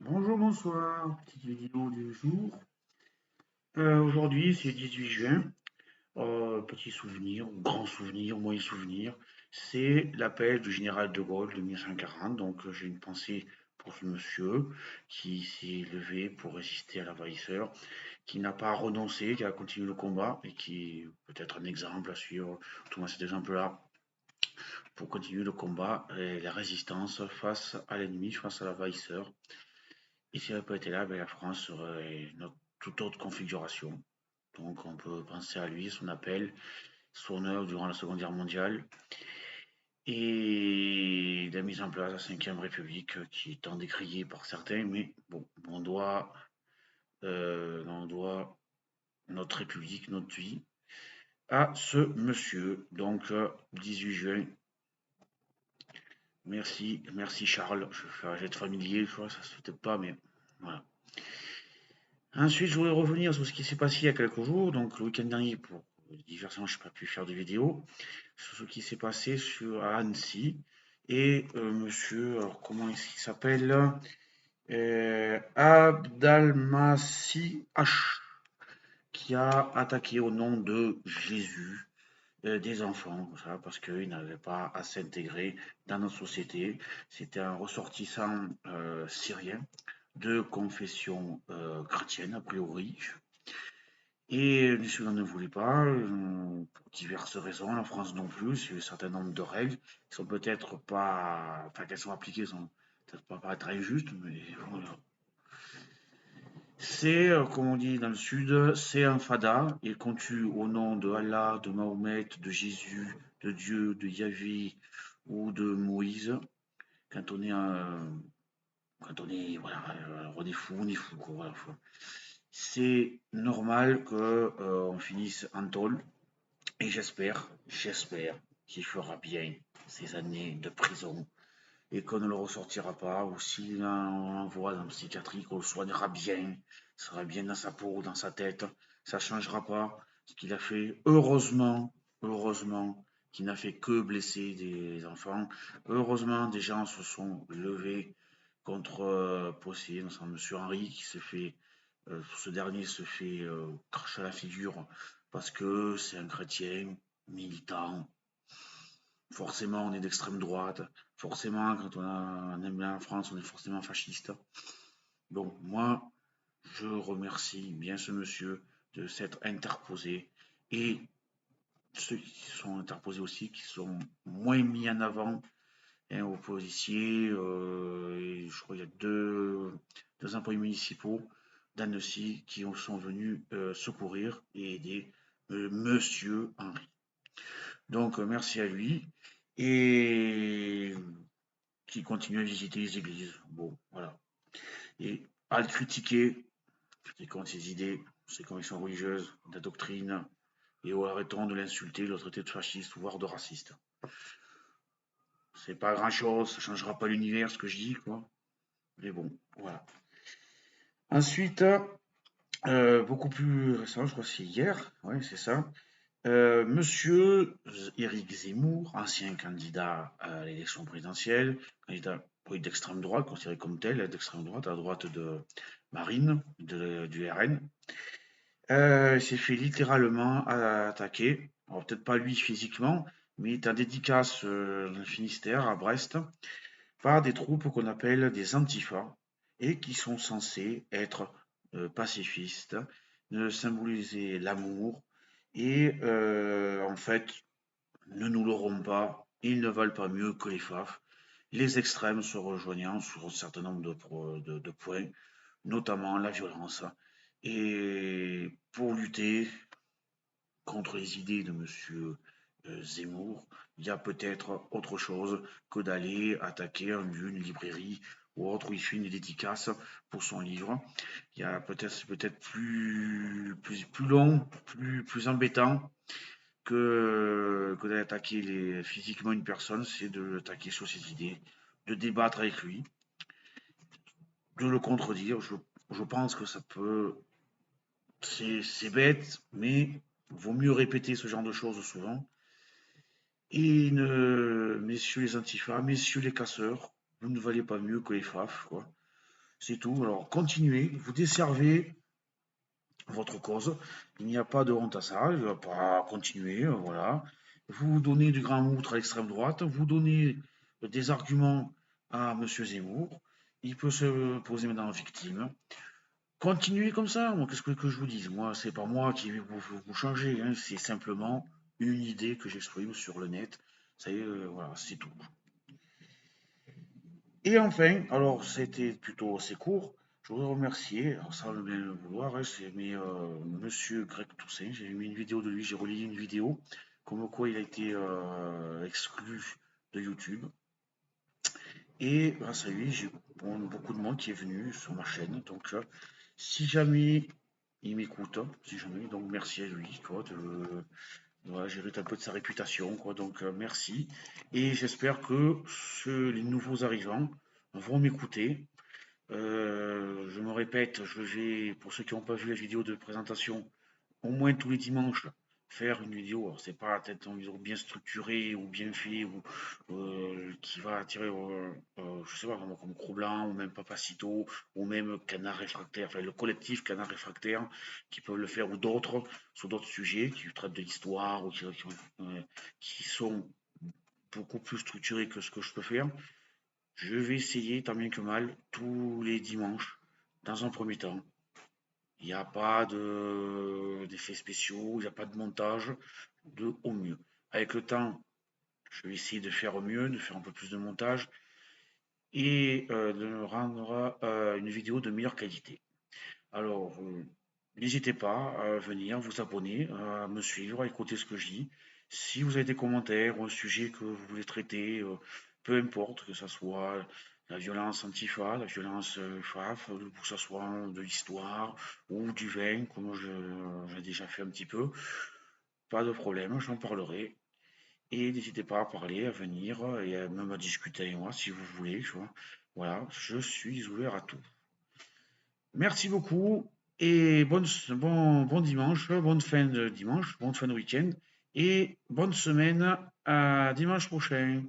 Bonjour, bonsoir, petite vidéo du jour. Aujourd'hui, c'est 18 juin. Petit souvenir, grand souvenir, moyen souvenir. C'est l'appel du général de Gaulle de 1940. Donc, j'ai une pensée pour ce monsieur qui s'est levé pour résister à l'envahisseur, qui n'a pas renoncé, qui a continué le combat et qui est peut-être un exemple à suivre. Tout moi, cet exemple-là pour continuer le combat et la résistance face à l'ennemi, face à l'envahisseur. Et s'il n'avait pas été là, ben, la France serait une toute autre configuration. Donc on peut penser à lui, son appel, son œuvre durant la Seconde Guerre mondiale et la mise en place de la Cinquième République qui est tant décriée par certains, mais bon, on doit notre République, notre vie à ce monsieur. Donc 18 juin, merci, merci Charles, je vais être familier, je crois, ça se fait peut-être pas, mais voilà. Ensuite, je voudrais revenir sur ce qui s'est passé il y a quelques jours, donc le week-end dernier, pour diverses raisons, je n'ai pas pu faire de vidéo, sur ce qui s'est passé à Annecy. Et monsieur, alors comment est-ce qu'il s'appelle? Abdalmasih H, qui a attaqué au nom de Jésus des enfants, ça, parce qu'ils n'avaient pas à s'intégrer dans notre société. C'était un ressortissant syrien de confession chrétienne, a priori. Et les Soudan ne voulait pas, pour diverses raisons, la France non plus, il y a un certain nombre de règles qui sont peut-être pas, enfin qu'elles sont appliquées, sont peut-être pas paraître injustes, mais voilà. C'est, comme on dit dans le sud, c'est un fada, et qu'on tue au nom de Allah, de Mahomet, de Jésus, de Dieu, de Yahvé ou de Moïse, quand on est, voilà, on est fou, quoi, voilà. C'est normal que on finisse en tôle. Et j'espère qu'il fera bien ces années de prison et qu'on ne le ressortira pas, ou s'il envoie dans le psychiatrique, on le soignera bien, il sera bien dans sa peau, dans sa tête, ça ne changera pas ce qu'il a fait. Heureusement qu'il n'a fait que blesser des enfants. Heureusement, des gens se sont levés contre Possé, monsieur Henri, qui se fait, ce dernier se fait cracher à la figure parce que c'est un chrétien militant. Forcément, on est d'extrême droite. Forcément, quand on aime bien la France, on est forcément fasciste. Donc, moi, je remercie bien ce monsieur de s'être interposé et ceux qui sont interposés aussi, qui sont moins mis en avant, hein, aux policiers. Et je crois qu'il y a deux employés municipaux d'Annecy qui sont venus secourir et aider monsieur Henri. Donc, merci à lui. Et qui continue à visiter les églises. Bon, voilà. Et à le critiquer, c'est contre ses idées, ses convictions religieuses, la doctrine, et arrêtons de l'insulter, de le traiter de fasciste, voire de raciste. C'est pas grand chose, ça changera pas l'univers, ce que je dis, quoi. Mais bon, voilà. Ensuite, beaucoup plus récent, je crois que c'est hier, ouais, c'est ça. Monsieur Éric Zemmour, ancien candidat à l'élection présidentielle, candidat d'extrême droite, considéré comme tel, d'extrême droite, à droite de Marine, du RN, s'est fait littéralement attaquer. Alors peut-être pas lui physiquement, mais il est en dédicace dans le Finistère, à Brest, par des troupes qu'on appelle des antifas, et qui sont censés être pacifistes, symboliser l'amour, et en fait, ne nous l'aurons pas, ils ne valent pas mieux que les FAF, les extrêmes se rejoignant sur un certain nombre de points, notamment la violence. Et pour lutter contre les idées de monsieur Zemmour, il y a peut-être autre chose que d'aller attaquer un lieu, une librairie ou autre où il fait une dédicace pour son livre. Il y a peut-être, c'est peut-être plus long, plus embêtant que d'attaquer physiquement une personne, c'est de l'attaquer sur ses idées, de débattre avec lui, de le contredire. Je pense que ça peut. C'est bête, mais vaut mieux répéter ce genre de choses souvent. Et messieurs les antifas, messieurs les casseurs, vous ne valez pas mieux que les FAF, quoi. C'est tout. Alors continuez, vous desservez votre cause. Il n'y a pas de honte à ça. Il va pas continuer. Voilà. Vous donnez du grand outre à l'extrême droite. Vous donnez des arguments à Monsieur Zemmour. Il peut se poser maintenant en victime. Continuez comme ça. Moi, qu'est-ce que je vous dise? Moi, c'est pas moi qui vais vous changer, hein. C'est simplement une idée que j'exprime sur le net. Ça y est, voilà, c'est tout. Et enfin, alors c'était plutôt assez court, je voudrais remercier, alors ça va bien le vouloir, hein, c'est Monsieur Greg Toussaint, j'ai mis une vidéo de lui, j'ai relayé une vidéo, comme quoi il a été exclu de YouTube. Et grâce à lui, j'ai beaucoup de monde qui est venu sur ma chaîne. Donc si jamais il m'écoute, si jamais, donc merci à lui, quoi, voilà, j'hérite un peu de sa réputation, quoi. Donc merci. Et j'espère que les nouveaux arrivants vont m'écouter. Je me répète, je vais, pour ceux qui n'ont pas vu la vidéo de présentation, au moins tous les dimanches, faire une vidéo. Alors, c'est pas peut-être une vidéo bien structurée ou bien fait ou qui va attirer, je sais pas, comme Cro-Blanc ou même Papacito ou même Canard Réfractaire, enfin le collectif Canard Réfractaire qui peuvent le faire ou d'autres sur d'autres sujets qui traitent de l'histoire ou qui sont beaucoup plus structurés que ce que je peux faire. Je vais essayer, tant bien que mal, tous les dimanches, dans un premier temps. Il n'y a pas d'effets spéciaux, il n'y a pas de montage, de au mieux. Avec le temps, je vais essayer de faire mieux, de faire un peu plus de montage et de rendre une vidéo de meilleure qualité. Alors, n'hésitez pas à venir vous abonner, à me suivre, à écouter ce que je dis. Si vous avez des commentaires ou un sujet que vous voulez traiter, peu importe, que ce soit la violence antifa, la violence FAF, que ce soit de l'histoire ou du vin, comme j'ai déjà fait un petit peu, pas de problème, j'en parlerai. Et n'hésitez pas à parler, à venir et même à discuter avec moi si vous voulez. Tu vois. Voilà, je suis ouvert à tout. Merci beaucoup et bon dimanche, bonne fin de dimanche, bonne fin de week-end et bonne semaine à dimanche prochain.